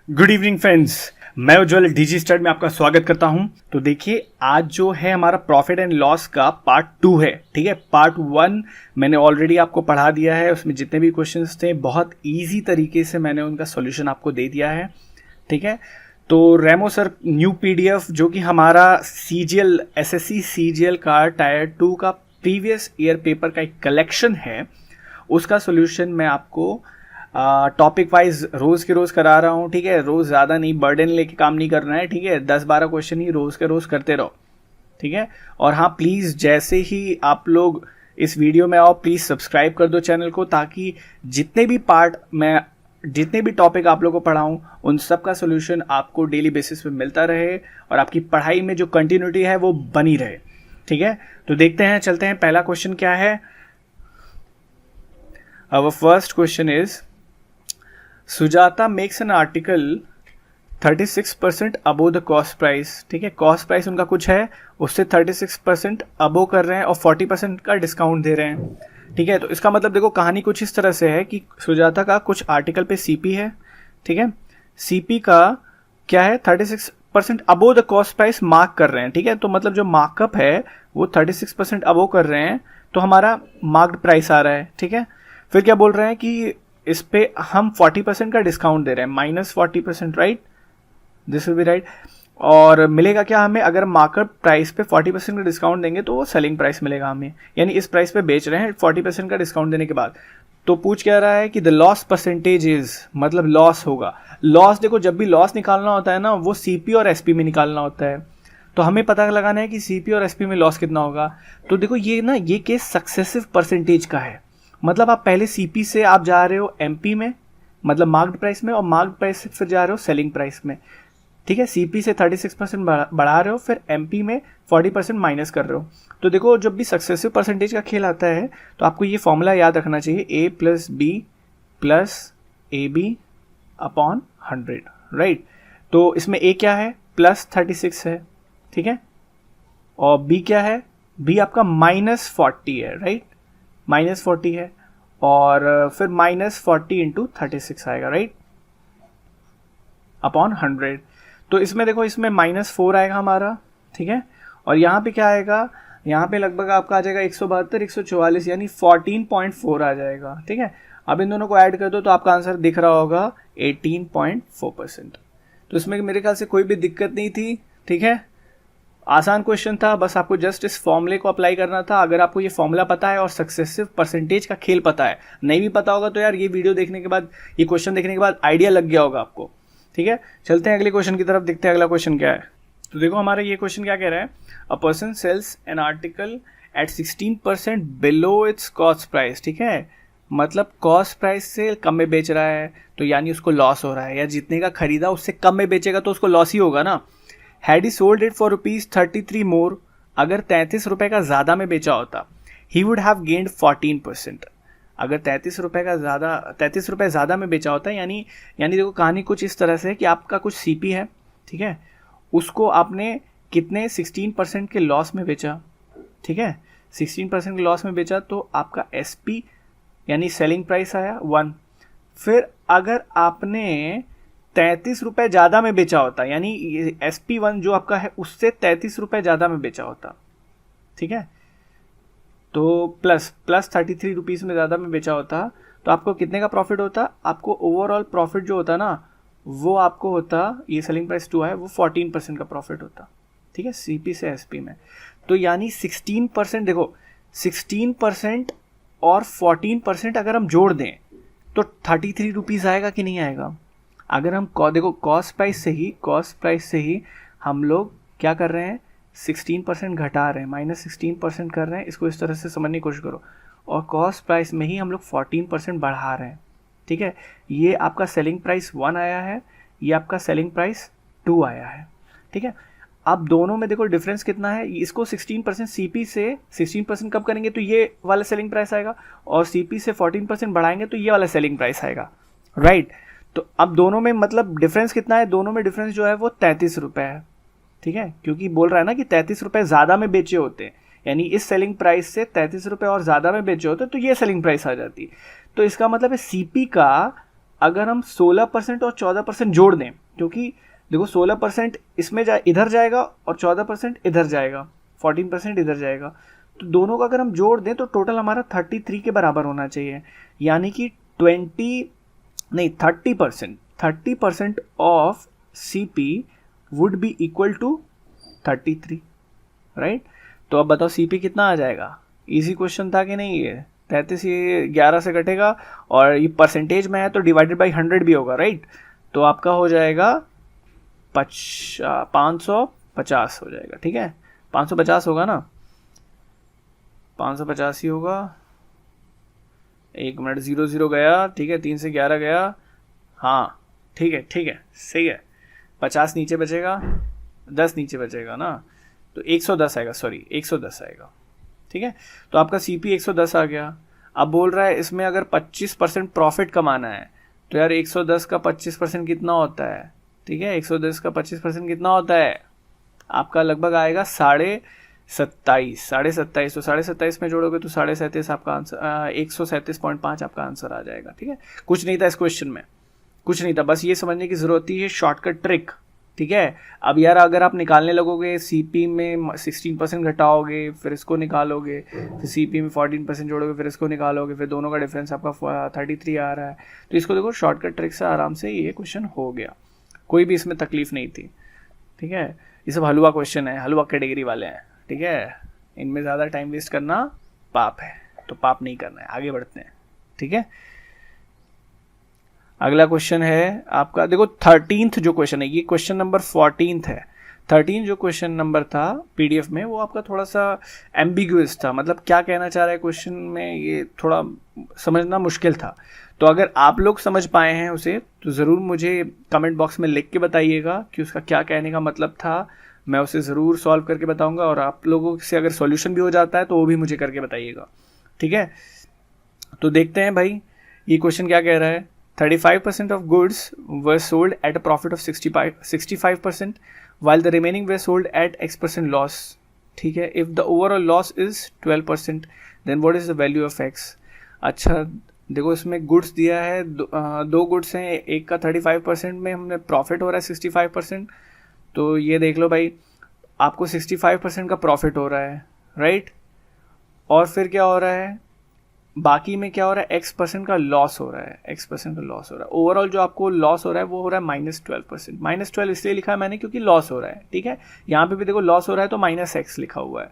Good evening friends, मैं उज्जवल DG start में आपका स्वागत करता हूं। तो देखिए, आज जो है हमारा प्रॉफिट एंड लॉस का पार्ट 2 है। ठीक है, पार्ट 1 मैंने ऑलरेडी आपको पढ़ा दिया है। उसमें जितने भी क्वेश्चंस थे बहुत इजी तरीके से मैंने उनका सॉल्यूशन आपको दे दिया है। ठीक है, तो रेमो सर न्यू पीडीएफ जो कि हमारा सीजीएल एसएससी सीजीएल का टायर 2 का प्रीवियस ईयर पेपर का एक कलेक्शन है, उसका सॉल्यूशन मैं आपको टॉपिक वाइज रोज के रोज करा रहा हूँ। ठीक है, रोज ज़्यादा नहीं, बर्डन लेके काम नहीं करना है। ठीक है, 10-12 क्वेश्चन ही रोज के रोज करते रहो। ठीक है, और हाँ प्लीज़ जैसे ही आप लोग इस वीडियो में आओ प्लीज़ सब्सक्राइब कर दो चैनल को, ताकि जितने भी टॉपिक आप लोगों को पढ़ाऊँ उन सब का सोल्यूशन आपको डेली बेसिस पे मिलता रहे और आपकी पढ़ाई में जो कंटिन्यूटी है वो बनी रहे। ठीक है, तो देखते हैं, चलते हैं। पहला क्वेश्चन क्या है? Our first question is Sujata makes an article 36% above the cost price. ठीक है, कॉस्ट प्राइस उनका कुछ है, उससे 36% अबो कर रहे हैं और 40% का डिस्काउंट दे रहे हैं। ठीक है, तो इसका मतलब देखो कहानी कुछ इस तरह से है कि सुजाता का कुछ आर्टिकल पे सीपी है। ठीक है, सीपी का क्या है, 36% above the cost price mark कर रहे हैं। ठीक है, तो मतलब जो मार्कअप है वो 36% अबो कर रहे हैं, तो हमारा मार्क्ड प्राइस आ रहा है। ठीक है, फिर क्या बोल रहे हैं कि इस पे हम 40% का डिस्काउंट दे रहे हैं, -40%, right, this will be right. और मिलेगा क्या हमें? अगर मार्केट प्राइस पे 40% का डिस्काउंट देंगे तो वो सेलिंग प्राइस मिलेगा हमें, यानी इस प्राइस पे बेच रहे हैं 40% का डिस्काउंट देने के बाद। तो पूछ क्या रहा है कि द लॉस परसेंटेज इज, मतलब लॉस होगा। लॉस देखो, जब भी लॉस निकालना होता है ना, वो सीपी और एसपी में निकालना होता है। तो हमें पता लगाना है कि सीपी और एसपी में लॉस कितना होगा। तो देखो ये केस सक्सेसिव परसेंटेज का है, मतलब आप पहले सीपी से आप जा रहे हो एमपी में, मतलब मार्क्ड प्राइस में, और मार्क्ड प्राइस से फिर जा रहे हो सेलिंग प्राइस में। ठीक है, सीपी से 36% बढ़ा रहे हो, फिर एमपी में 40% माइनस कर रहे हो। तो देखो जब भी सक्सेसिव परसेंटेज का खेल आता है तो आपको ये फॉर्मूला याद रखना चाहिए, a + b + ab upon 100, right. तो इसमें a क्या है, +36 है। ठीक है, और b क्या है, b आपका -40 है, राइट, -40 है, और फिर -40 × 36 आएगा, राइट, अपॉन 100। तो इसमें देखो, इसमें -4 आएगा हमारा। ठीक है, और यहाँ पे क्या आएगा, यहाँ पे लगभग आपका आ जाएगा 172, 144, यानी 14.4 आ जाएगा। ठीक है, अब इन दोनों को ऐड कर दो तो आपका आंसर दिख रहा होगा 18.4%। तो इसमें मेरे ख्याल से कोई भी दिक्कत नहीं थी। ठीक है, आसान क्वेश्चन था, बस आपको जस्ट इस फॉर्मूले को अप्लाई करना था। अगर आपको ये फॉर्मूला पता है और सक्सेसिव परसेंटेज का खेल पता है, नहीं भी पता होगा तो यार ये वीडियो देखने के बाद, ये क्वेश्चन देखने के बाद आइडिया लग गया होगा आपको। ठीक है, चलते हैं अगले क्वेश्चन की तरफ, देखते हैं अगला क्वेश्चन क्या है। तो देखो हमारा ये क्वेश्चन क्या कह रहा है, a person sells an article at 16% below its cost price. ठीक है, मतलब कॉस्ट प्राइस से कम में बेच रहा है, तो यानी उसको लॉस हो रहा है, या जितने का खरीदा उससे कम में बेचेगा तो उसको लॉस ही होगा ना। Had he sold it for ₹33 मोर, अगर 33 रुपये का ज़्यादा में बेचा होता, ही वुड हैव गेन्ड 14%। अगर 33 रुपये ज़्यादा में बेचा होता है, यानी देखो कहानी कुछ इस तरह से है कि आपका कुछ सीपी है। ठीक है, उसको आपने कितने 16% के लॉस में बेचा। ठीक है, 16% के लॉस में बेचा तो आपका एसपी यानी सेलिंग प्राइस आया 1। फिर अगर आपने 33 रुपये ज़्यादा में बेचा होता, यानी SP1 जो आपका है उससे 33 रुपये ज़्यादा में बेचा होता। ठीक है, तो प्लस 33 रुपीज़ में ज़्यादा में बेचा होता, तो आपको कितने का प्रॉफिट होता? आपको ओवरऑल प्रॉफिट जो होता ना, वो आपको होता, ये सेलिंग प्राइस 2 है, वो 14% का प्रॉफिट होता। ठीक है, सीपी से एसपी में। तो यानी 16%, देखो 16% और 14% अगर हम जोड़ दें तो 33 रुपीज़ आएगा कि नहीं आएगा? अगर हम देखो कॉस्ट प्राइस से ही हम लोग क्या कर रहे हैं, 16% घटा रहे हैं, -16% कर रहे हैं। इसको इस तरह से समझने की कोशिश करो, और कॉस्ट प्राइस में ही हम लोग 14% बढ़ा रहे हैं। ठीक है, ये आपका सेलिंग प्राइस 1 आया है, ये आपका सेलिंग प्राइस 2 आया है। ठीक है, अब दोनों में देखो डिफरेंस कितना है, इसको 16% सीपी से 16% कम करेंगे तो ये वाला सेलिंग प्राइस आएगा, और सीपी से 14% बढ़ाएंगे तो ये वाला सेलिंग प्राइस आएगा, राइट। तो अब दोनों में मतलब डिफरेंस कितना है, दोनों में डिफरेंस जो है वो 33 रुपये है। ठीक है, क्योंकि बोल रहा है ना कि 33 रुपये ज़्यादा में बेचे होते, यानी इस सेलिंग प्राइस से 33 रुपये और ज़्यादा में बेचे होते तो ये सेलिंग प्राइस आ जाती। तो इसका मतलब है सीपी का अगर हम 16% और 14% जोड़ दें, क्योंकि देखो 16% इसमें इधर जाएगा और 14% इधर जाएगा, 14% इधर जाएगा, तो दोनों का अगर हम जोड़ दें तो टोटल हमारा 33 के बराबर होना चाहिए। यानी कि 30% off CP would be equal to 33, right. तो अब बताओ CP कितना आ जाएगा? इजी क्वेश्चन था कि नहीं? ये 33 ये 11 से कटेगा और ये परसेंटेज में है तो डिवाइडेड बाई 100 भी होगा, राइट। तो आपका हो जाएगा 550 हो जाएगा, ठीक है। 550 होगा ना, 550 ही होगा। 1 मिनट, 0 गया, ठीक है, 3 से 11 गया, हाँ ठीक है सही है। 50 नीचे बचेगा, 10 नीचे बचेगा ना, तो 110 आएगा, सॉरी 110 आएगा, ठीक है। तो आपका CP 110 आ गया। अब बोल रहा है इसमें अगर 25% प्रॉफिट कमाना है, तो यार 110 का 25% कितना होता है? ठीक है, 110 का 25% कितना होता है? आपका लगभग आएगा 27.5। तो 27.5 में जोड़ोगे तो 37.5 आपका आंसर, 137.5 आपका आंसर आ जाएगा, ठीक है। कुछ नहीं था इस क्वेश्चन में, कुछ नहीं था, बस ये समझने की जरूरत थी, ये शॉर्टकट ट्रिक, ठीक है। अब यार अगर आप निकालने लगोगे CP में 16% घटाओगे, फिर इसको निकालोगे, फिर CP में 14% जोड़ोगे, फिर इसको निकालोगे, फिर दोनों का डिफरेंस आपका 33 आ रहा है। तो इसको देखो शॉर्टकट ट्रिक से आराम से ये क्वेश्चन हो गया, कोई भी इसमें तकलीफ नहीं थी, ठीक है। ये सब हलवा क्वेश्चन है, हलवा कैटेगरी वाले हैं, ठीक है। इनमें ज़्यादा टाइम वेस्ट करना पाप है, तो पाप नहीं करना है, आगे बढ़ते हैं, ठीक है। अगला क्वेश्चन है आपका, देखो 13th जो क्वेश्चन है, ये क्वेश्चन नंबर 14 है। 13 जो क्वेश्चन नंबर था PDF में, वो आपका थोड़ा सा एम्बिगुअस था, मतलब क्या कहना चाह रहा है क्वेश्चन में, ये थोड़ा समझना मुश्किल था। तो अगर आप लोग समझ पाए हैं उसे तो ज़रूर मुझे कमेंट बॉक्स में लिख के बताइएगा कि उसका क्या कहने का मतलब था। मैं उसे ज़रूर सॉल्व करके बताऊंगा, और आप लोगों से अगर सॉल्यूशन भी हो जाता है तो वो भी मुझे करके बताइएगा, ठीक है। तो देखते हैं भाई ये क्वेश्चन क्या कह रहा है। 35% of goods were sold at a profit of 65%, while the remaining were sold at X% loss. ठीक है, if the overall loss is 12%, then what is the value of X? अच्छा देखो इसमें गुड्स दिया है, दो गुड्स हैं, एक का 35% में हमने प्रॉफिट हो रहा है 65%। तो ये देख लो भाई, आपको 65% का प्रॉफिट हो रहा है, राइट। और फिर क्या हो रहा है, बाकी में क्या हो रहा है, X% का लॉस हो रहा है, X% का लॉस हो रहा है। ओवरऑल जो आपको लॉस हो रहा है वो हो रहा है -12%। -12 इसलिए लिखा है मैंने क्योंकि लॉस हो रहा है, ठीक है। यहाँ पे भी देखो लॉस हो रहा है तो -X लिखा हुआ है।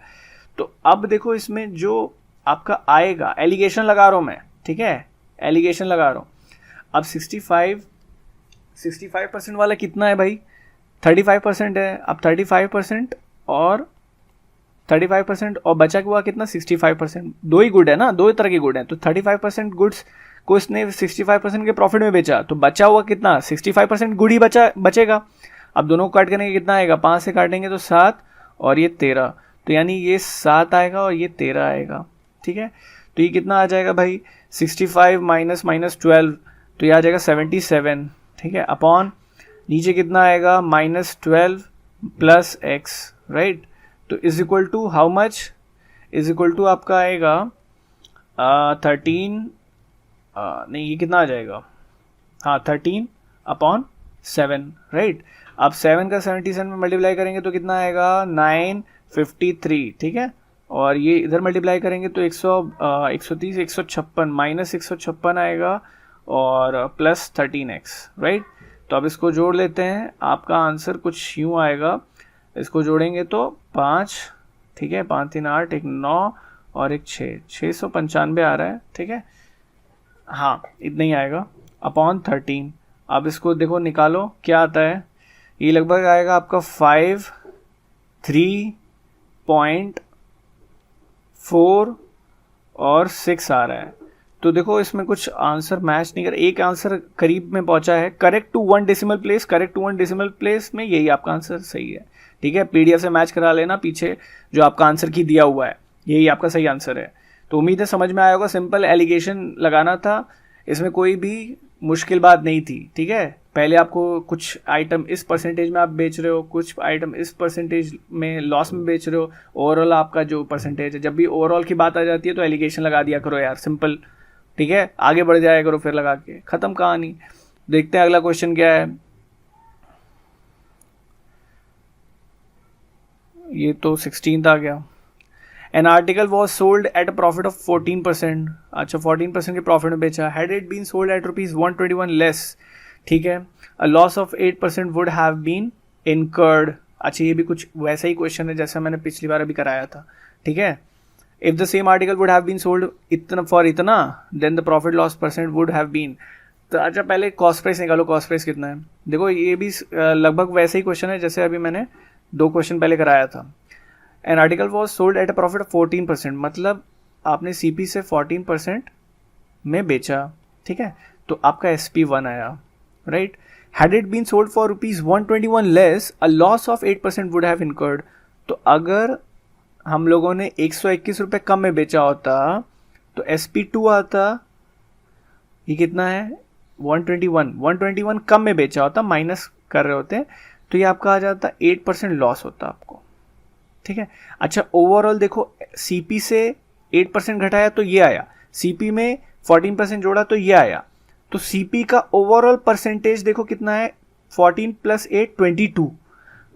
तो अब देखो इसमें जो आपका आएगा, एलिगेशन लगा रहा हूँ मैं, ठीक है, एलिगेशन लगा रहा हूँ। अब 65% वाला कितना है भाई, 35% है। अब 35% और 35% और बचा हुआ कितना, 65%। दो ही गुड है ना, दो तरह के गुड हैं। तो 35% गुड्स को इसने 65% के प्रॉफिट में बेचा, तो बचा हुआ कितना, 65% गुड ही बचेगा। अब दोनों को काट करने के कितना आएगा, 5 से काटेंगे तो 7 और ये 13, तो यानी ये 7 आएगा और ये 13 आएगा, ठीक है। तो ये कितना आ जाएगा भाई, 65 -12, तो ये आ जाएगा 77, ठीक है। अपॉन नीचे कितना आएगा, -12 + X, राइट। तो is equal to how much, is equal to आपका आएगा 13, नहीं ये कितना आ जाएगा, हाँ 13/7, राइट। अब 7 का 77 में मल्टीप्लाई करेंगे तो कितना आएगा, 953, ठीक है। और ये इधर मल्टीप्लाई करेंगे तो 130, 156, -156 आएगा और +13x, राइट। तो अब इसको जोड़ लेते हैं, आपका आंसर कुछ यूँ आएगा। इसको जोड़ेंगे तो 5, ठीक है, 5 3 8, एक 9 और एक 6, 695 आ रहा है, ठीक है, हाँ इतना ही आएगा अपॉन 13। अब इसको देखो निकालो क्या आता है, ये लगभग आएगा आपका 53.4 और 6 आ रहा है। तो देखो इसमें कुछ आंसर मैच नहीं कर, एक आंसर करीब में पहुंचा है, correct to 1 decimal place, correct to 1 decimal place में यही आपका आंसर सही है, ठीक है। PDF से मैच करा लेना, पीछे जो आपका आंसर की दिया हुआ है यही आपका सही आंसर है। तो उम्मीद है समझ में आया होगा, सिंपल एलिगेशन लगाना था, इसमें कोई भी मुश्किल बात नहीं थी, ठीक है। पहले आपको कुछ आइटम इस परसेंटेज में आप बेच रहे हो, कुछ आइटम इस परसेंटेज में लॉस में बेच रहे हो, ओवरऑल आपका जो परसेंटेज है, जब भी ओवरऑल की बात आ जाती है तो एलिगेशन लगा दिया करो यार, सिंपल ठीक है, आगे बढ़ जाया करो फिर लगा के, खत्म कहानी। देखते हैं अगला क्वेश्चन क्या है। ये तो 16 आ गया। An article was sold at a profit of 14%। अच्छा 14% के प्रॉफिट में बेचा। Had it been sold at ₹121 less, ठीक है, a loss of 8% would have been incurred. अच्छा ये भी कुछ वैसा ही क्वेश्चन है जैसा मैंने पिछली बार अभी कराया था, ठीक है। If the same article would have been sold इतना फॉर इतना, then the profit loss percent would have been. तो अच्छा पहले कॉस्ट प्राइस निकालो, कॉस्ट प्राइस कितना है। देखो ये भी लगभग वैसा ही क्वेश्चन है जैसे अभी मैंने 2 क्वेश्चन पहले कराया था। N article was sold at a profit of 14%, मतलब आपने सीपी से 14% में बेचा, ठीक है, तो आपका SP1 आया, right. Had it been sold for ₹121 less, a loss of 8% would have incurred. तो अगर हम लोगों ने 121 रुपये कम में बेचा होता तो SP2 आता, ये कितना है 121 कम में बेचा होता, माइनस कर रहे होते, तो ये आपका आ जाता 8% लॉस होता आपको, ठीक है। अच्छा ओवरऑल देखो सीपी से 8% घटाया तो ये आया, सीपी में 14% जोड़ा तो ये आया, तो सीपी का ओवरऑल परसेंटेज देखो कितना है 14 + 8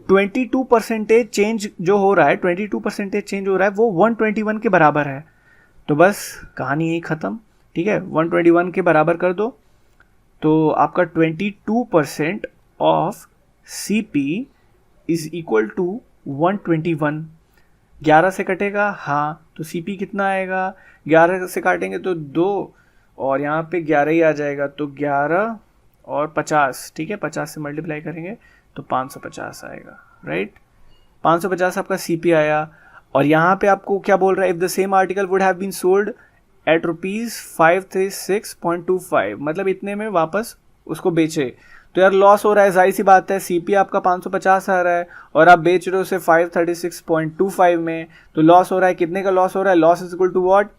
22% चेंज जो हो रहा है, 22% चेंज हो रहा है, वो 121 के बराबर है। तो बस कहानी यही ख़त्म, ठीक है, 121 के बराबर कर दो तो आपका 22% off CP is equal to 121। 11 से कटेगा, हाँ, तो CP कितना आएगा, 11 से काटेंगे तो 2 और यहाँ पे 11 ही आ जाएगा, तो 11 और 50, ठीक है, 50 से मल्टीप्लाई करेंगे तो 550 आएगा, राइट। 550 आपका CP आया। और यहाँ पे आपको क्या बोल रहा है, if the same article would have been sold at ₹536.25, मतलब इतने में वापस उसको बेचे, तो यार लॉस हो रहा है, जाहिर सी बात है, CP आपका 550 आ रहा है और आप बेच रहे हो उसे 536.25 में, तो लॉस हो रहा है, कितने का लॉस हो रहा है, loss is equal to what,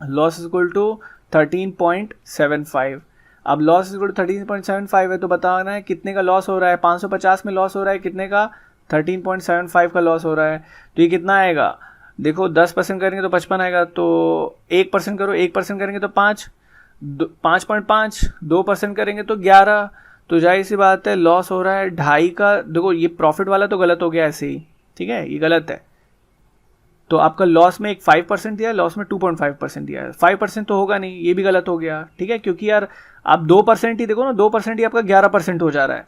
loss is equal to 13.75। अब लॉस इज इक्वल टू 13.75 है तो बताना है कितने का लॉस हो रहा है, 550 में लॉस हो रहा है, कितने का 13.75 का लॉस हो रहा है, तो ये कितना आएगा, देखो 10% करेंगे तो 55 आएगा, तो 1% करो, 1% करेंगे तो 5.5, 2% करेंगे तो 11, तो जाहिर सी बात है लॉस हो रहा है 2.5 का। देखो ये प्रॉफिट वाला तो गलत हो गया ऐसे ही, ठीक है, ये गलत है, तो आपका लॉस में एक 5% दिया है, लॉस में 2.5% दिया है, 5% तो होगा नहीं, ये भी गलत हो गया, ठीक है, क्योंकि यार आप 2% ही देखो ना, 2% ही आपका 11% हो जा रहा है,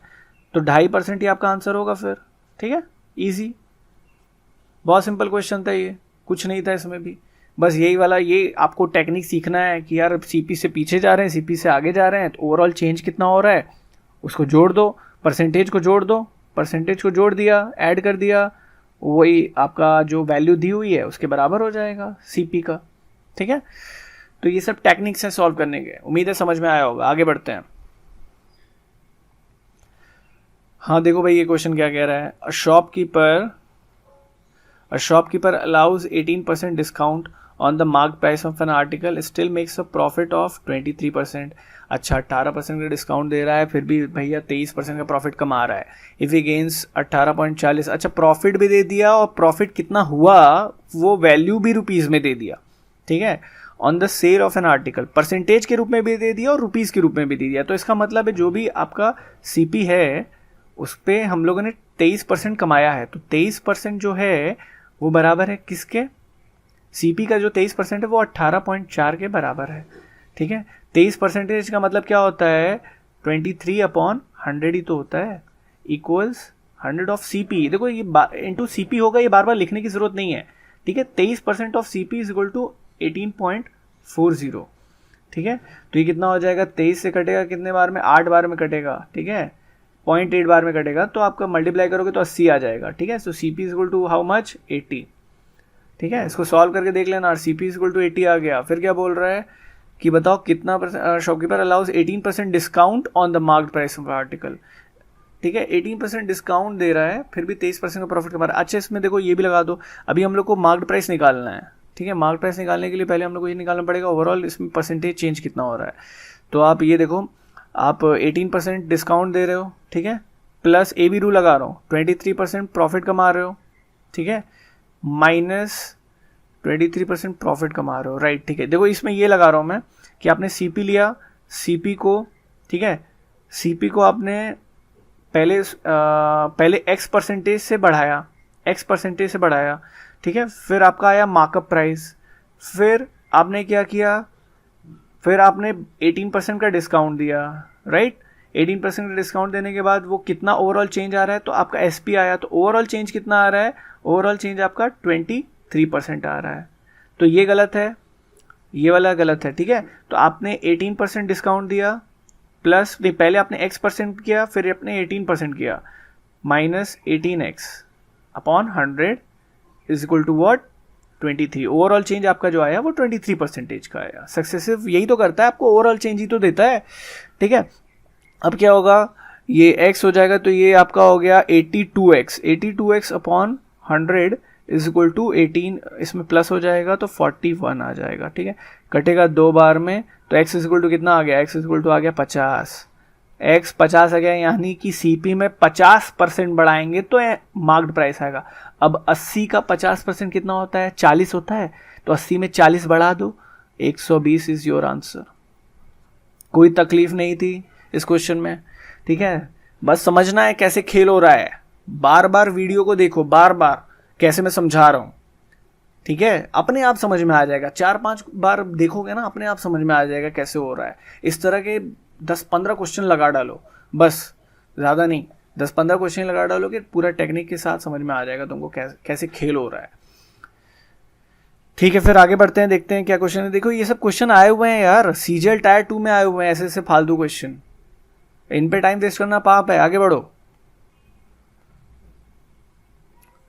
तो 2.5% ही आपका आंसर होगा फिर, ठीक है, ईजी, बहुत सिंपल क्वेश्चन था ये, कुछ नहीं था इसमें भी, बस यही वाला, ये आपको टेक्निक सीखना है कि यार CP से पीछे जा रहे हैं, CP से आगे जा रहे हैं, तो ओवरऑल चेंज कितना हो रहा है उसको जोड़ दो, परसेंटेज को जोड़ दो, परसेंटेज को जोड़ दिया, ऐड कर दिया, वही आपका जो वैल्यू दी हुई है उसके बराबर हो जाएगा CP का, ठीक है। तो ये सब टेक्निक्स हैं सॉल्व करने के, उम्मीद है समझ में आया होगा। आगे बढ़ते हैं। हाँ देखो भाई ये क्वेश्चन क्या कह रहा है, A shopkeeper allows 18% discount on the marked price of an article, still makes a profit of 23%। अच्छा 18% का डिस्काउंट दे रहा है, फिर भी भैया 23% का प्रॉफिट कमा रहा है। इफ़ ही गेन्स 18.40, अच्छा प्रॉफिट भी दे दिया और प्रॉफिट कितना हुआ वो वैल्यू भी रुपीज़ में दे दिया, ठीक है। On the sale of an article percentage के रूप में भी दे दिया और रुपीज़ के रूप में भी दे दिया, तो इसका मतलब है जो भी आपका CP है उस पर हम लोगों ने 23% कमाया है, तो 23% जो है वो बराबर है किसके, CP का जो 23% है वो 18.4 के बराबर है, ठीक है। 23% का मतलब क्या होता है, 23/100 ही तो होता है, इक्वल्स 100 ऑफ CP। देखो ये इंटू CP होगा, ये बार बार लिखने की जरूरत नहीं है, ठीक है। 23% off CP is equal to 18.40, ठीक है। तो ये कितना हो जाएगा, 23 से कटेगा कितने बार में, 8 बार में कटेगा, ठीक है, 0.8 बार में कटेगा, तो आपका मल्टीप्लाई करोगे तो 80 आ जाएगा, ठीक है। So CP is equal to how much, 80, ठीक है। इसको सॉल्व करके देख लेना, CP इज इक्वल टू 80 आ गया। फिर क्या बोल रहा है कि बताओ कितना shopkeeper allows 18% discount on the marked price of article, ठीक है, 18% डिस्काउंट दे रहा है, फिर भी 23% का प्रॉफिट कमा रहा है। अच्छा इसमें देखो ये भी लगा दो, अभी हम लोग को मार्क्ड प्राइस निकालना है, ठीक है। मार्क्ड प्राइस निकालने के लिए पहले हम लोग को ये निकालना पड़ेगा ओवरऑल इसमें परसेंटेज चेंज कितना हो रहा है। तो आप ये देखो, आप 18% डिस्काउंट दे रहे हो, ठीक है, प्लस AB रूल लगा रहा हूँ, 23% प्रॉफिट कमा रहे हो, ठीक है, माइनस 23% प्रॉफिट कमा रहे हो, राइट, ठीक है। देखो इसमें ये लगा रहा हूँ मैं, कि आपने सीपी लिया, सीपी को, ठीक है, सीपी को आपने पहले एक्स परसेंटेज से बढ़ाया, एक्स परसेंटेज से बढ़ाया, ठीक है, फिर आपका आया मार्कअप प्राइस, फिर आपने क्या किया, फिर आपने 18% का डिस्काउंट दिया, राइट। 18% का डिस्काउंट देने के बाद वो कितना ओवरऑल चेंज आ रहा है, तो आपका एसपी आया, तो ओवरऑल चेंज कितना आ रहा है, ओवरऑल चेंज आपका 23% आ रहा है। तो ये गलत है, ये वाला गलत है, ठीक है। तो आपने 18% डिस्काउंट दिया प्लस, नहीं पहले आपने x% किया, फिर आपने 18% किया, minus 18x upon 100 is equal to what, 23। Overall change आपका जो आया वो 23% का आया। सक्सेसिव यही तो करता है, आपको ओवरऑल चेंज ही तो देता है, ठीक है। अब क्या होगा, ये x हो जाएगा, तो ये आपका हो गया 82x, 82x upon 100 is equal to 18, इसमें प्लस हो जाएगा तो 41 आ जाएगा, ठीक है। कटेगा 2 बार में, तो x इज इक्वल टू कितना आ गया, x इज इक्वल टू आ गया 50, x 50 आ गया, यानी कि सीपी में 50% बढ़ाएंगे तो मार्क्ड प्राइस आएगा। अब 80 का 50% कितना होता है, 40 होता है, तो 80 में 40 बढ़ा दो, 120 इज योर आंसर। कोई तकलीफ नहीं थी इस क्वेश्चन में, ठीक है। बस समझना है कैसे खेल हो रहा है, बार बार वीडियो को देखो, बार बार कैसे मैं समझा रहा हूं, ठीक है। अपने आप समझ में आ जाएगा, 4-5 बार देखोगे ना, अपने आप समझ में आ जाएगा कैसे हो रहा है। इस तरह के 10-15 क्वेश्चन लगा डालो, बस, ज़्यादा नहीं, 10-15 क्वेश्चन लगा डालोगे, पूरा टेक्निक के साथ समझ में आ जाएगा तुमको कैसे खेल हो रहा है, ठीक है। फिर आगे बढ़ते हैं, देखते हैं क्या क्वेश्चन है। देखो ये सब क्वेश्चन आए हुए हैं यार, सीजीएल टायर 2 में आए हुए हैं, ऐसे फालतू क्वेश्चन, इन पे टाइम वेस्ट करना पाप है। आगे बढ़ो।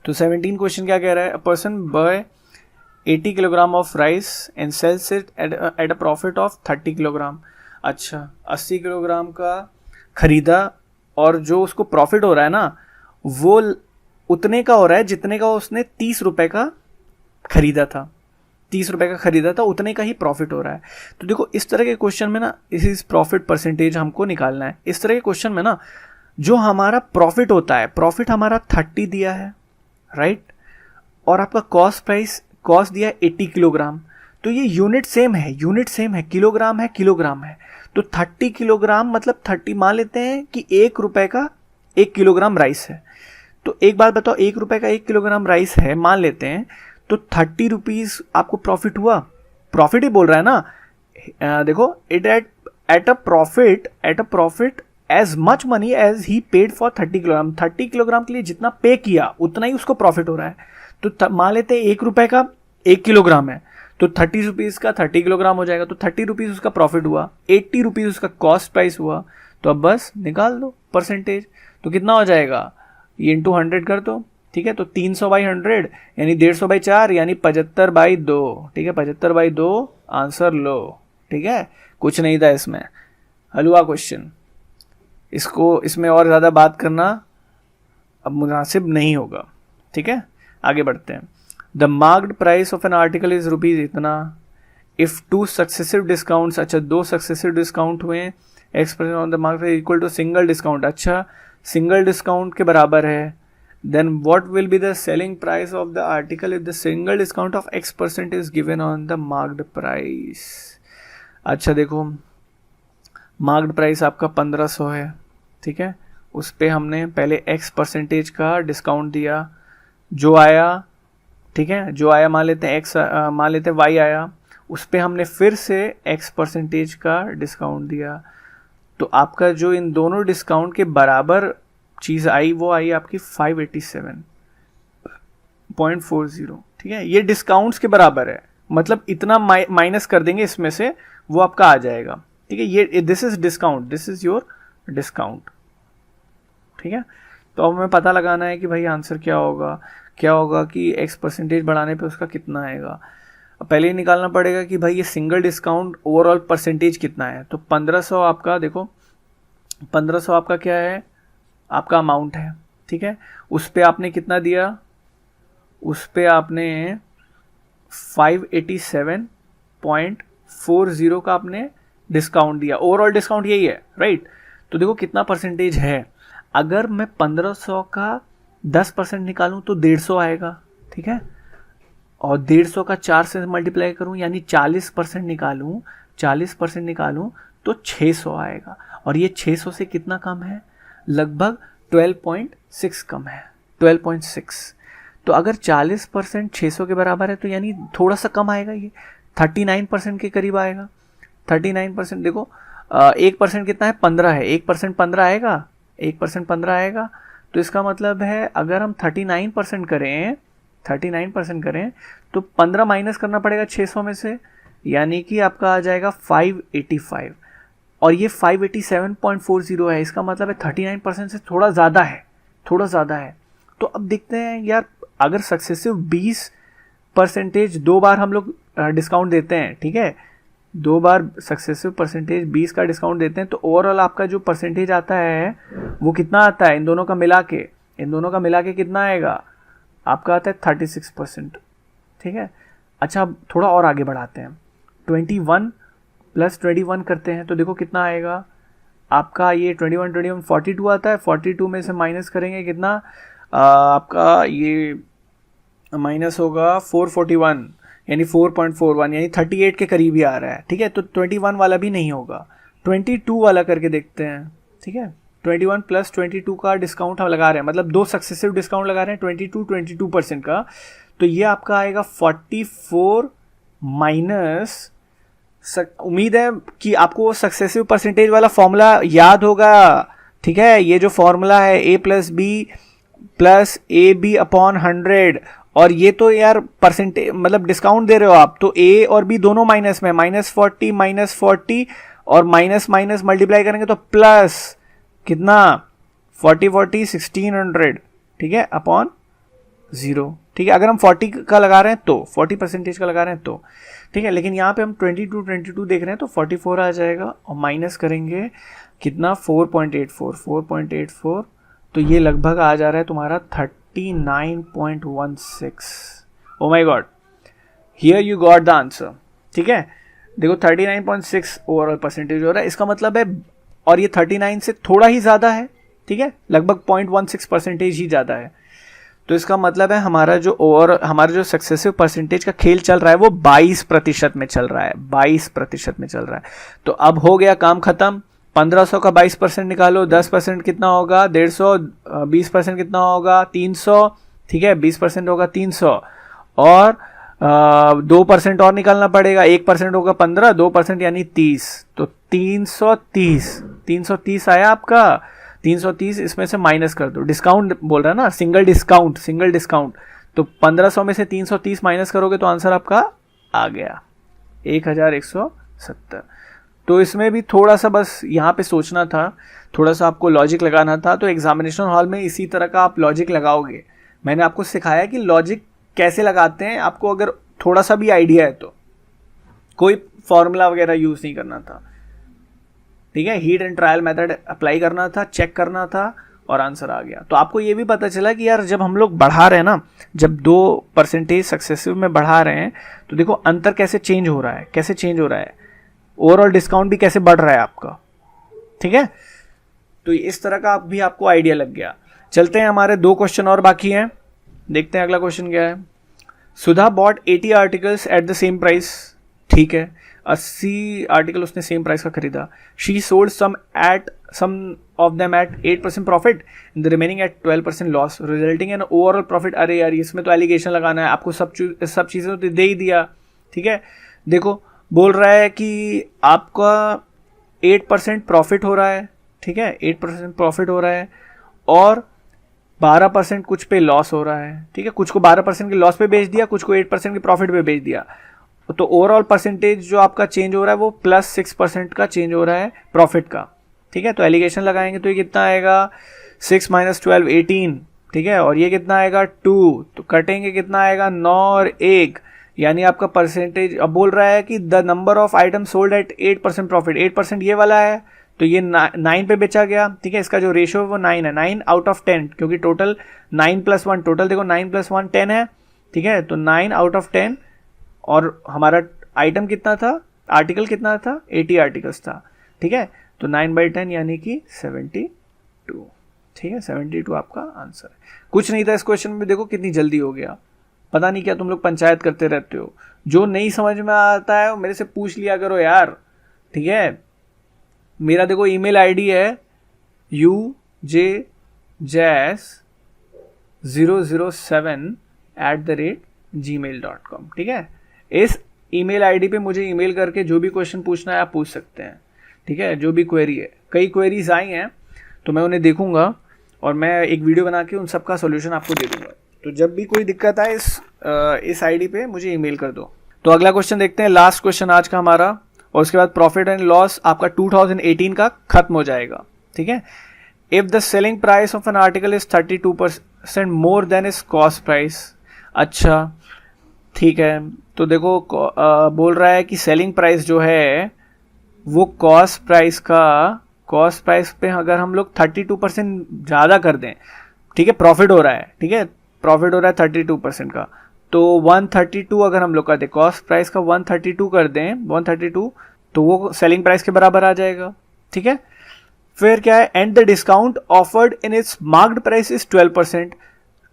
तो 17 क्वेश्चन क्या कह रहा है, a person buy 80 kilogram of rice and sells it at a profit of 30 kilogram. अच्छा, 80 किलोग्राम का खरीदा और जो उसको प्रॉफिट हो रहा है ना, वो उतने का हो रहा है जितने का उसने 30 रुपए का खरीदा था, 30 रुपए का खरीदा था, उतने का ही प्रॉफिट हो रहा है। तो देखो इस तरह के क्वेश्चन में ना, इस प्रॉफिट परसेंटेज हमको निकालना है। इस तरह के क्वेश्चन में ना, जो हमारा प्रॉफिट होता है, प्रॉफिट हमारा 30 दिया है, राइट, और आपका कॉस्ट दिया है 80 किलोग्राम, तो ये यूनिट सेम है, यूनिट सेम है, किलोग्राम है, किलोग्राम है। तो 30 किलोग्राम मतलब 30, मान लेते हैं कि 1 रुपए का 1 किलोग्राम राइस है। तो एक बात बताओ, 1 रुपए का 1 किलोग्राम राइस है, मान लेते हैं, तो 30 रुपीज आपको प्रॉफिट हुआ, प्रॉफिट ही बोल रहा है ना। देखो, it at a profit as much money as he paid for 30 kilogram. 30 kilogram के लिए जितना पे किया उतना ही उसको प्रॉफिट हो रहा है। तो मान लेते हैं 1 रुपए का 1 किलोग्राम है, तो 30 रुपीज़ का 30 किलोग्राम हो जाएगा, तो 30 रुपीज़ उसका प्रॉफिट हुआ, 80 रुपीज़ उसका कॉस्ट प्राइस हुआ। तो अब बस निकाल दो परसेंटेज, तो कितना हो जाएगा, ये इंटू 100 कर दो, ठीक है। तो 300/100 यानी 150/4 यानी 75/2, ठीक है, 75/2 आंसर लो, ठीक है। कुछ नहीं था इसमें, हलवा क्वेश्चन, इसमें और ज़्यादा बात करना अब मुनासिब नहीं होगा, ठीक है। आगे बढ़ते हैं। The marked price of an article is rupees इतना, इफ 2 सक्सेसिव डिस्काउंट्स, अच्छा 2 सक्सेसिव डिस्काउंट हुए, expression on the mark equal to single discount, अच्छा सिंगल डिस्काउंट के बराबर है, then what will be the selling price of the article if the single discount of X% is given on the marked price. अच्छा देखो, marked price आपका 1500 है, ठीक है, उस पर हमने पहले X% का डिस्काउंट दिया, जो आया, ठीक है, जो आया मान लेते हैं मान लेते हैं Y आया, उस पर हमने फिर से X% का डिस्काउंट दिया, तो आपका जो इन दोनों डिस्काउंट के बराबर चीज़ आई वो आई आपकी 587.40, ठीक है। ये डिस्काउंट्स के बराबर है, मतलब इतना माइनस कर देंगे इसमें से, वो आपका आ जाएगा, ठीक है। ये this is discount, this is your discount, ठीक है। तो अब हमें पता लगाना है कि भाई आंसर क्या होगा कि X% बढ़ाने पे उसका कितना आएगा। पहले ही निकालना पड़ेगा कि भाई ये सिंगल डिस्काउंट ओवरऑल परसेंटेज कितना है। तो 1500 आपका, देखो 1500 आपका क्या है, आपका अमाउंट है, ठीक है। उस पे आपने कितना दिया, उस पे आपने 587.40 का आपने डिस्काउंट दिया, ओवरऑल डिस्काउंट यही है, राइट। तो देखो कितना परसेंटेज है, अगर मैं 1500 का 10% निकालूं तो 150 आएगा, ठीक है, और 150 का 4 से मल्टीप्लाई करूं यानी 40% निकालूं 40% निकालूं तो 600 आएगा, और ये 600 से कितना कम है, लगभग 12.6 कम है, 12.6। तो अगर 40% 600 के बराबर है तो यानी थोड़ा सा कम आएगा, ये 39% के करीब आएगा। 39% देखो 1% कितना है, 15 है, 1% 15 आएगा, 1% 15 आएगा। तो इसका मतलब है अगर हम 39% करें, 39% करें तो 15 माइनस करना पड़ेगा 600 में से, यानी कि आपका आ जाएगा 585, और ये 587.40 है। इसका मतलब है 39% से थोड़ा ज़्यादा है, थोड़ा ज़्यादा है। तो अब देखते हैं यार, अगर सक्सेसिव 20% 2 बार हम लोग डिस्काउंट देते हैं, ठीक है, 2 बार सक्सेसिव परसेंटेज 20 का डिस्काउंट देते हैं, तो ओवरऑल आपका जो परसेंटेज आता है वो कितना आता है, इन दोनों का मिला के, इन दोनों का मिला के कितना आएगा, आपका आता है 36%, ठीक है। अच्छा, अब थोड़ा और आगे बढ़ाते हैं, 21 + 21 करते हैं तो देखो कितना आएगा आपका, ये 21 42 आता है, 42 में से माइनस करेंगे कितना, आपका ये माइनस होगा 441, यानी 4.41, यानी 38 के करीब ही आ रहा है, ठीक है। तो 21 वाला भी नहीं होगा, 22 वाला करके देखते हैं, ठीक है। 21 + 22 का डिस्काउंट हम लगा रहे हैं, मतलब 2 सक्सेसिव डिस्काउंट लगा रहे हैं 22% का, तो ये आपका आएगा 44 माइनस, उम्मीद है कि आपको सक्सेसिव परसेंटेज वाला फॉर्मूला याद होगा, ठीक है। ये जो फॉर्मूला है A + B + AB/100, और ये तो यार परसेंटेज मतलब डिस्काउंट दे रहे हो आप, तो A और B दोनों माइनस में, -40 और माइनस माइनस मल्टीप्लाई करेंगे तो प्लस कितना, 40 1600, ठीक है, अपॉन 0, ठीक है। अगर हम 40 का लगा रहे हैं तो 40% का लगा रहे हैं तो, ठीक है, लेकिन यहाँ पे हम 22 देख रहे हैं तो 44 आ जाएगा, और माइनस करेंगे कितना, 4.84, तो ये लगभग आ जा रहा है तुम्हारा 39.16। Oh my God, here you got the answer, ठीक है। देखो 39.6 ओवरऑल परसेंटेज हो रहा है, इसका मतलब है, और ये 39 से थोड़ा ही ज़्यादा है, ठीक है, लगभग 0.16% ही ज़्यादा है। तो इसका मतलब है हमारा जो सक्सेसिव परसेंटेज का खेल चल रहा है वो 22% में चल रहा है, 22% में चल रहा है। तो अब हो गया काम खत्म, 1500 का 22% निकालो, 10% कितना होगा, 150, 20% कितना होगा, 300, ठीक है, 20% होगा 300, और 2% और निकालना पड़ेगा, 1% होगा 15, 2% यानी 30, तो 330 आया आपका, 330 इसमें से माइनस कर दो, डिस्काउंट बोल रहा है ना, सिंगल डिस्काउंट, तो 1500 में से 330 माइनस करोगे तो आंसर आपका आ गया 1170। तो इसमें भी थोड़ा सा बस यहाँ पे सोचना था, थोड़ा सा आपको लॉजिक लगाना था, तो एग्जामिनेशन हॉल में इसी तरह का आप लॉजिक लगाओगे। मैंने आपको सिखाया कि लॉजिक कैसे लगाते हैं, आपको अगर थोड़ा सा भी आइडिया है तो, कोई फॉर्मूला वगैरह यूज़ नहीं करना था, ठीक है, heat and trial method apply करना था, चेक करना था, और आंसर आ गया। तो आपको ये भी पता चला कि यार जब हम लोग बढ़ा रहे हैं ना, जब 2% सक्सेसिव में बढ़ा रहे हैं, तो देखो अंतर कैसे चेंज हो रहा है, ओवरऑल डिस्काउंट भी कैसे बढ़ रहा है आपका, ठीक है। तो इस तरह का भी आपको आइडिया लग गया। चलते हैं, हमारे 2 क्वेश्चन और बाकी हैं, देखते हैं अगला क्वेश्चन क्या है। Sudha bought 80 articles at the same price, ठीक है, 80 आर्टिकल उसने सेम प्राइस का खरीदा। She sold some of them at 8% profit, the remaining at 12% loss, resulting in overall profit. अरे यार इसमें तो एलिगेशन लगाना है आपको, सब चीज़ें तो दे ही दिया, ठीक है। देखो बोल रहा है कि आपका 8% प्रॉफिट हो रहा है, ठीक है, 8% प्रॉफिट हो रहा है, और 12% कुछ पे लॉस हो रहा है, ठीक है, कुछ को 12% के लॉस पे बेच दिया, कुछ को 8% के प्रॉफिट पे बेच दिया, तो ओवरऑल परसेंटेज जो आपका चेंज हो रहा है वो +6% का चेंज हो रहा है प्रॉफिट का, ठीक है। तो एलिगेशन लगाएंगे तो ये कितना आएगा, 6 - 12 18, ठीक है, और ये कितना आएगा 2, तो कटेंगे कितना आएगा 9 और 1, यानी आपका परसेंटेज। अब बोल रहा है कि the number of item sold at 8% profit, 8% ये वाला है, तो ये 9 पे बेचा गया, ठीक है, इसका जो रेशियो है वो 9 है, 9 आउट ऑफ 10, क्योंकि टोटल 9 + 1, टोटल देखो 9 + 1 10 है, ठीक है, तो 9 आउट ऑफ 10, और हमारा आइटम कितना था, आर्टिकल कितना था, 80 आर्टिकल्स था, ठीक है, तो 9/10 यानी कि 72, ठीक है, 72 आपका आंसर है। कुछ नहीं था इस क्वेश्चन में, देखो कितनी जल्दी हो गया, पता नहीं क्या तुम लोग पंचायत करते रहते हो। जो नहीं समझ में आता है वो मेरे से पूछ लिया करो यार, ठीक है। मेरा देखो ईमेल आईडी है ujazz007@gmail.com, ठीक है। इस ईमेल आईडी पे मुझे ईमेल करके जो भी क्वेश्चन पूछना है आप पूछ सकते हैं, ठीक है। जो भी क्वेरी है, कई क्वेरीज आई हैं तो मैं उन्हें देखूंगा और मैं एक वीडियो बना के उन सब का सोल्यूशन आपको दे दूंगा। तो जब भी कोई दिक्कत आए इस आईडी पे मुझे ईमेल कर दो। तो अगला क्वेश्चन देखते हैं, लास्ट क्वेश्चन आज का हमारा, और उसके बाद प्रॉफिट एंड लॉस आपका 2018 का खत्म हो जाएगा, ठीक है। If the selling price of an article is 32% more than is cost price. अच्छा ठीक है, तो देखो बोल रहा है कि सेलिंग प्राइस जो है वो कॉस्ट प्राइस पे अगर हम लोग 32% ज़्यादा कर दें, ठीक है, प्रॉफिट हो रहा है, ठीक है, प्रॉफिट हो रहा है 32% का, तो 132 अगर हम लोग कर दें, कॉस्ट प्राइस का 132 कर दें, 132, तो वो सेलिंग प्राइस के बराबर आ जाएगा, ठीक है। फिर क्या है, and the discount offered in its marked price is 12%।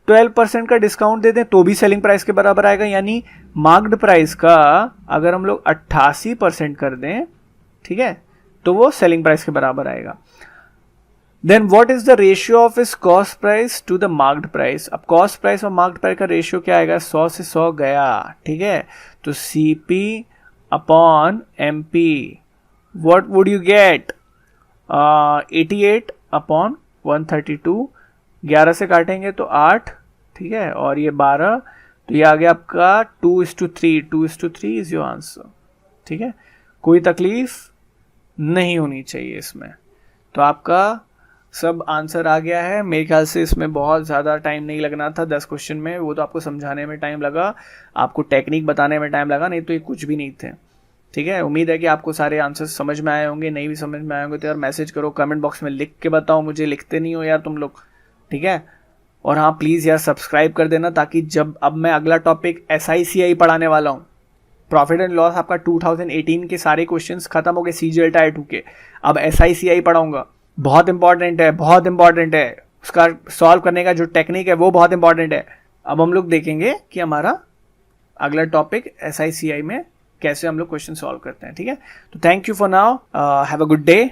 12% का डिस्काउंट दे दें तो भी सेलिंग प्राइस के बराबर आएगा, यानी मार्क्ड प्राइस का अगर हम लोग 88% कर दें, ठीक है, तो वो सेलिंग प्राइस के बराबर आएगा। Then what is the ratio of इस cost price to the marked price. अब कॉस्ट प्राइस और मार्क्ड प्राइस का रेशियो क्या आएगा, 100 से 100 गया, ठीक है, तो CP upon MP, what would you get, 88 upon 132, 11 से काटेंगे तो 8, ठीक है, और ये 12, तो ये आ गया आपका 2:3, 2:3 इज योर आंसर, ठीक है। कोई तकलीफ नहीं होनी चाहिए इसमें। तो आपका सब आंसर आ गया है। मेरे ख्याल से इसमें बहुत ज़्यादा टाइम नहीं लगना था 10 क्वेश्चन में, वो तो आपको समझाने में टाइम लगा, आपको टेक्निक बताने में टाइम लगा, नहीं तो ये कुछ भी नहीं थे, ठीक है। उम्मीद है कि आपको सारे आंसर्स समझ में आए होंगे। नहीं भी समझ में आए होंगे तो यार मैसेज करो, कमेंट बॉक्स में लिख के बताओ मुझे, लिखते नहीं हो यार तुम लोग, ठीक है। और हाँ प्लीज़ यार सब्सक्राइब कर देना, ताकि जब अब मैं अगला टॉपिक SICI पढ़ाने वाला हूँ, प्रॉफिट एंड लॉस आपका 2018 के सारे क्वेश्चंस खत्म हो गए CGL Tier 2 के, अब SICI पढ़ाऊंगा, बहुत इंपॉर्टेंट है, बहुत इंपॉर्टेंट है, उसका सॉल्व करने का जो टेक्निक है वो बहुत इंपॉर्टेंट है। अब हम लोग देखेंगे कि हमारा अगला टॉपिक SICI में कैसे हम लोग क्वेश्चन सॉल्व करते हैं, ठीक है। तो thank you for now, have a good day.